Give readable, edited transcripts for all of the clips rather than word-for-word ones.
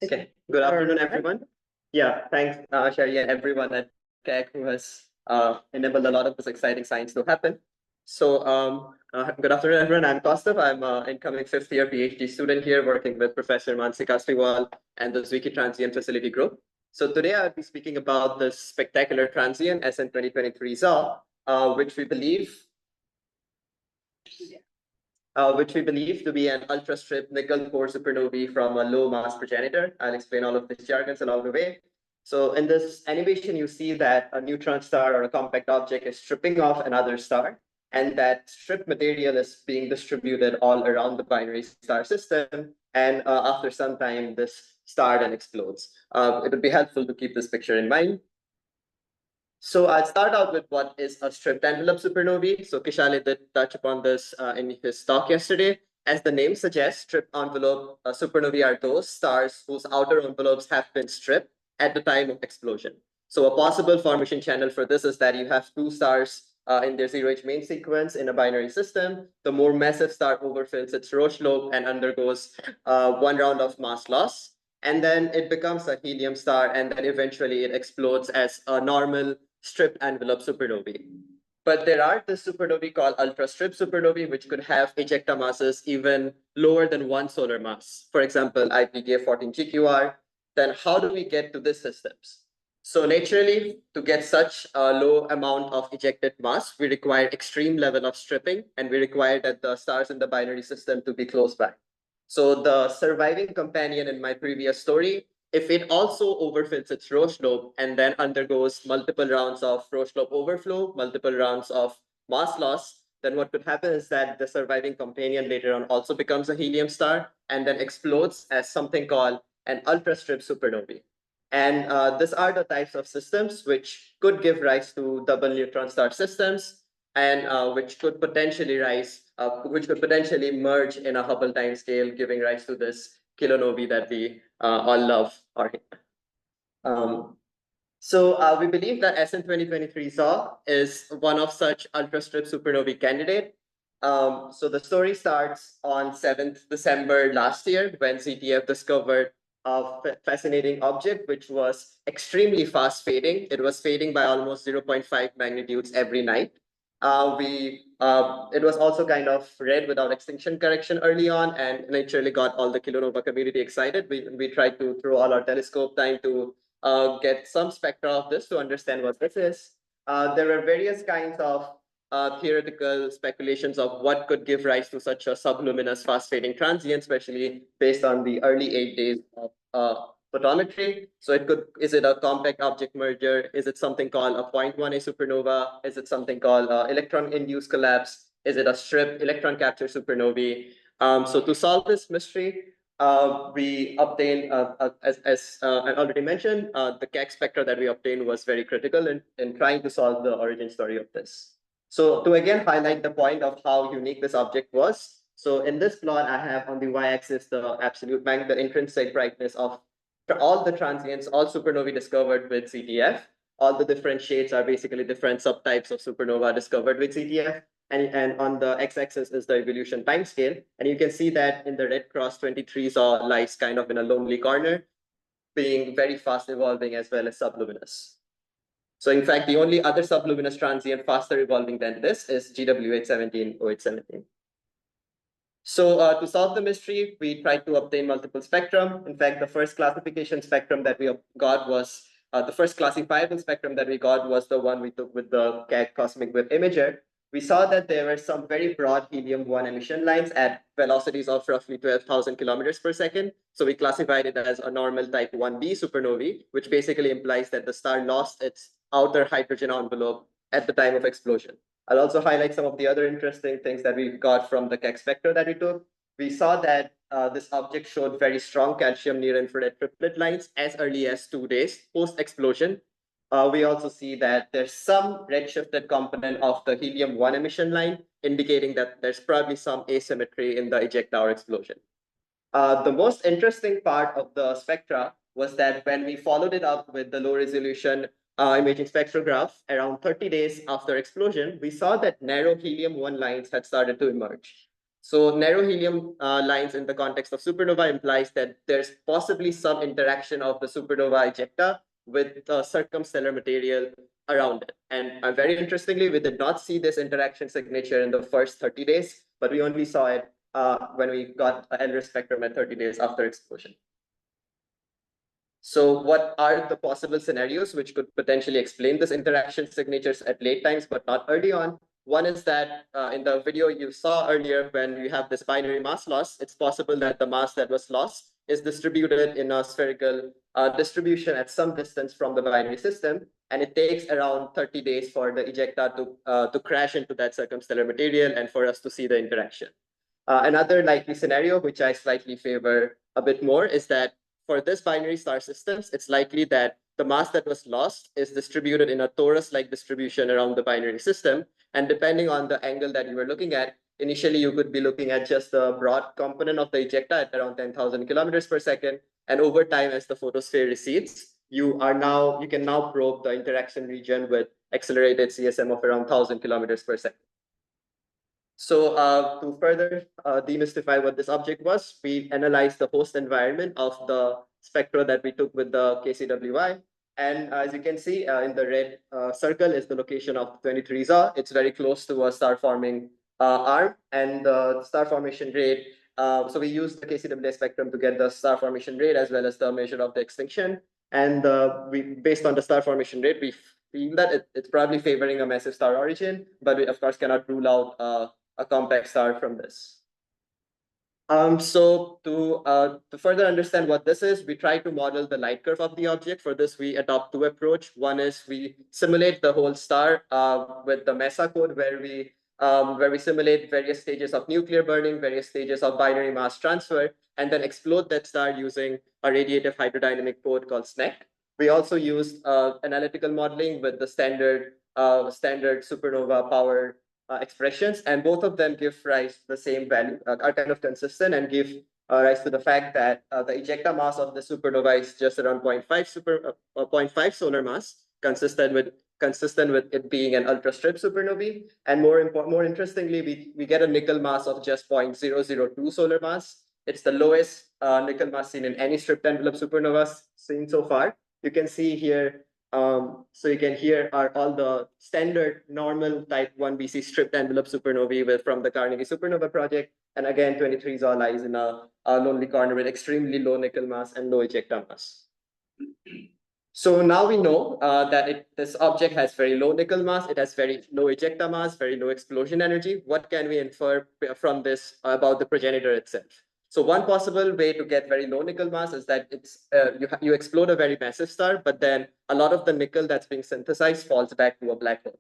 Okay, good afternoon, everyone. Yeah, thanks, Sherry, and everyone at Keck who has enabled a lot of this exciting science to happen. So, good afternoon, everyone. I'm Kaustav. I'm an incoming fifth-year PhD student here working with Professor Mansi Kasriwal and the Zwicky Transient Facility Group. So today I'll be speaking about this spectacular transient SN 2023 ZA, which we believe to be an ultra-strip nickel-core supernovae from a low-mass progenitor. I'll explain all of these jargons along the way. So in this animation, you see that a neutron star or a compact object is stripping off another star, and that stripped material is being distributed all around the binary star system. And after some time, this star then explodes. It would be helpful to keep this picture in mind. So I'll start out with what is a stripped envelope supernovae. So Kishale did touch upon this in his talk yesterday. As the name suggests, stripped envelope supernovae are those stars whose outer envelopes have been stripped at the time of explosion. So a possible formation channel for this is that you have two stars in their zero-age main sequence in a binary system. The more massive star overfills its Roche lobe and undergoes one round of mass loss. And then it becomes a helium star, and then eventually it explodes as a normal stripped envelope supernovae. But there are the supernovae called ultra-strip supernovae, which could have ejecta masses even lower than 1 solar mass. For example, IPK14GQR. Then how do we get to these systems? So naturally, to get such a low amount of ejected mass, we require extreme level of stripping, and we require that the stars in the binary system to be close by. So the surviving companion in my previous story, if it also overfills its Roche lobe and then undergoes multiple rounds of Roche lobe overflow, multiple rounds of mass loss, then what could happen is that the surviving companion later on also becomes a helium star and then explodes as something called an ultra-strip supernovae. And these are the types of systems which could give rise to double neutron star systems, and which could potentially merge in a Hubble timescale, giving rise to this kilonovae that we all love. So we believe that SN 2023 ZA is one of such ultra-strip supernovae candidate. So the story starts on 7th December last year when ZTF discovered a fascinating object which was extremely fast fading. It was fading by almost 0.5 magnitudes every night. It was also kind of red without extinction correction early on, and naturally got all the kilonova community excited. We tried to throw all our telescope time to get some spectra of this to understand what this is. There were various kinds of theoretical speculations of what could give rise to such a subluminous fast-fading transient, especially based on the early 8 days of photometry. So is it a compact object merger? Is it something called a 0.1A supernova? Is it something called electron-induced collapse? Is it a strip electron capture supernovae? So to solve this mystery, we obtained, as I already mentioned, the Keck spectra that we obtained was very critical in trying to solve the origin story of this. So to again highlight the point of how unique this object was, so in this plot, I have on the y-axis the absolute the intrinsic brightness of all the transients, all supernovae discovered with ZTF. All the different shades are basically different subtypes of supernova discovered with ZTF. And on the x-axis is the evolution timescale. And you can see that in the red cross 23 ZA lies kind of in a lonely corner, being very fast evolving as well as subluminous. So in fact, the only other subluminous transient faster evolving than this is GW817 0817. So to solve the mystery, we tried to obtain multiple spectrum. In fact, the first classification spectrum that we got was the first classifiable spectrum that we got was the one we took with the Keck Cosmic Wave Imager. We saw that there were some very broad helium-1 emission lines at velocities of roughly 12,000 kilometers per second. So we classified it as a normal type 1b supernovae, which basically implies that the star lost its outer hydrogen envelope at the time of explosion. I'll also highlight some of the other interesting things that we got from the Keck spectra that we took. We saw that this object showed very strong calcium near-infrared triplet lines as early as 2 days post-explosion. We also see that there's some redshifted component of the helium-1 emission line, indicating that there's probably some asymmetry in the eject hour explosion. The most interesting part of the spectra was that when we followed it up with the low-resolution imaging spectrograph around 30 days after explosion, we saw that narrow helium-1 lines had started to emerge. So narrow helium lines in the context of supernova implies that there's possibly some interaction of the supernova ejecta with the circumstellar material around it. And very interestingly, we did not see this interaction signature in the first 30 days, but we only saw it when we got a LRIS spectrum at 30 days after explosion. So what are the possible scenarios which could potentially explain this interaction signatures at late times, but not early on? One is that in the video you saw earlier, when you have this binary mass loss, it's possible that the mass that was lost is distributed in a spherical distribution at some distance from the binary system. And it takes around 30 days for the ejecta to crash into that circumstellar material and for us to see the interaction. Another likely scenario, which I slightly favor a bit more, is that for this binary star systems, it's likely that the mass that was lost is distributed in a torus-like distribution around the binary system. And depending on the angle that you were looking at, initially you could be looking at just the broad component of the ejecta at around 10,000 kilometers per second. And over time, as the photosphere recedes, you can now probe the interaction region with accelerated CSM of around 1,000 kilometers per second. So to further demystify what this object was, we analyzed the host environment of the spectra that we took with the KCWY. And as you can see, in the red circle is the location of 23 ZA. It's very close to a star forming arm, and the star formation rate. So we used the KCWY spectrum to get the star formation rate as well as the measure of the extinction. And based on the star formation rate, we feel that it's probably favoring a massive star origin, but we of course cannot rule out a compact star from this. So to further understand what this is, we try to model the light curve of the object. For this, we adopt two approach. One is we simulate the whole star with the MESA code, where we simulate various stages of nuclear burning, various stages of binary mass transfer, and then explode that star using a radiative hydrodynamic code called SNEC. We also used analytical modeling with the standard supernova power expressions, and both of them give rise to the same value, are kind of consistent, and give rise to the fact that the ejecta mass of the supernova is just around 0.5 solar mass, consistent with it being an ultra strip supernovae. And more interestingly, we get a nickel mass of just 0.002 solar mass. It's the lowest nickel mass seen in any stripped envelope supernovas seen so far. You can see here. So you can here are all the standard normal type 1 BC stripped envelope supernovae from the Carnegie Supernova Project. And again, 23 ZA lies in a lonely corner with extremely low nickel mass and low ejecta mass. So now we know that this object has very low nickel mass, it has very low ejecta mass, very low explosion energy. What can we infer from this about the progenitor itself? So one possible way to get very low nickel mass is that you explode a very massive star, but then a lot of the nickel that's being synthesized falls back to a black hole.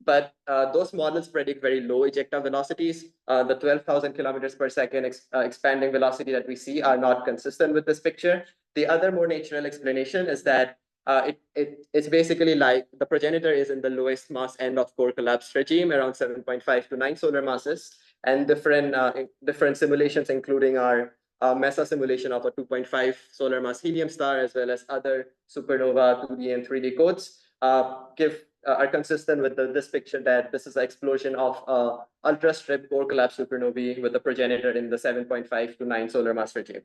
But those models predict very low ejecta velocities. The 12,000 kilometers per second expanding velocity that we see are not consistent with this picture. The other more natural explanation is that it's basically like the progenitor is in the lowest mass end of core collapse regime, around 7.5 to 9 solar masses, and different simulations, including our MESA simulation of a 2.5 solar mass helium star, as well as other supernova 2D and 3D codes, are consistent with this picture that this is an explosion of ultra strip core collapse supernovae with a progenitor in the 7.5 to 9 solar mass regime.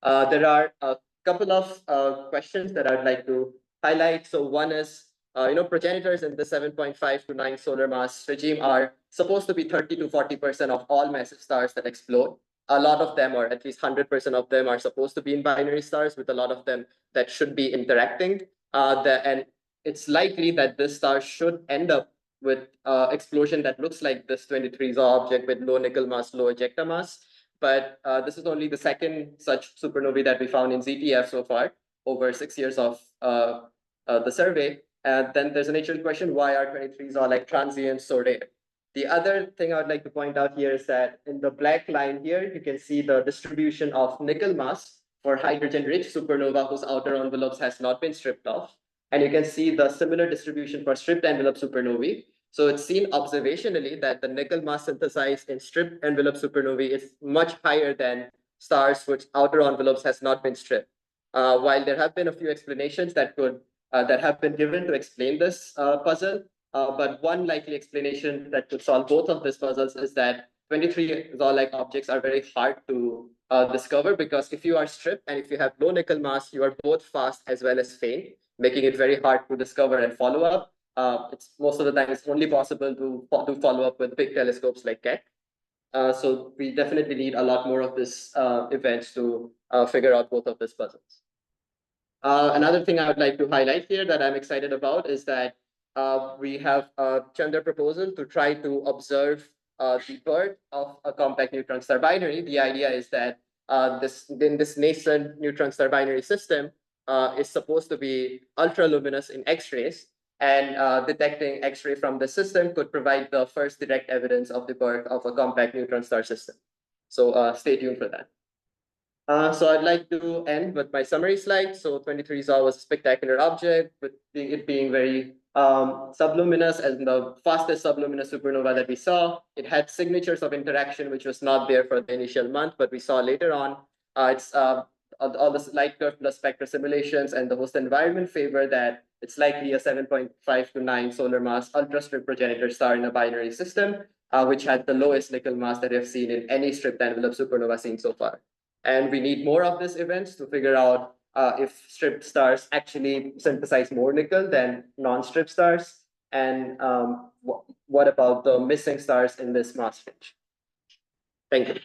There are a couple of questions that I'd like to highlight. So one is, progenitors in the 7.5 to 9 solar mass regime are supposed to be 30 to 40% of all massive stars that explode. A lot of them, or at least 100% of them, are supposed to be in binary stars, with a lot of them that should be interacting. And it's likely that this star should end up with explosion that looks like this 23 ZA object with low nickel mass, low ejecta mass. But this is only the second such supernovae that we found in ZTF so far, over 6 years of the survey. And then there's a natural question, why are 23s all like transient so rare? The other thing I would like to point out here is that in the black line here, you can see the distribution of nickel mass for hydrogen-rich supernova whose outer envelopes has not been stripped off. And you can see the similar distribution for stripped envelope supernovae. So it's seen observationally that the nickel mass synthesized in stripped envelope supernovae is much higher than stars which outer envelopes has not been stripped. While there have been a few explanations that have been given to explain this puzzle, but one likely explanation that could solve both of these puzzles is that 23 Zoll-like objects are very hard to discover, because if you are stripped and if you have low nickel mass, you are both fast as well as faint, making it very hard to discover and follow up. It's most of the time it's only possible to do follow up with big telescopes like Keck. So we definitely need a lot more of this events to figure out both of these puzzles. Another thing I would like to highlight here that I'm excited about is that we have a Chandra proposal to try to observe the birth of a compact neutron star binary. The idea is that this nascent neutron star binary system is supposed to be ultraluminous in X-rays, and detecting X-ray from the system could provide the first direct evidence of the birth of a compact neutron star system. So stay tuned for that. So I'd like to end with my summary slide. So 23 ZOL was a spectacular object, with it being very subluminous and the fastest subluminous supernova that we saw. It had signatures of interaction, which was not there for the initial month, but we saw later on. It's all the light curve plus spectra simulations and the host environment favor that it's likely a 7.5 to 9 solar mass ultra-stripped progenitor star in a binary system, which had the lowest nickel mass that we have seen in any stripped envelope supernova seen so far. And we need more of these events to figure out if stripped stars actually synthesize more nickel than non-stripped stars. And what about the missing stars in this mass range? Thank you.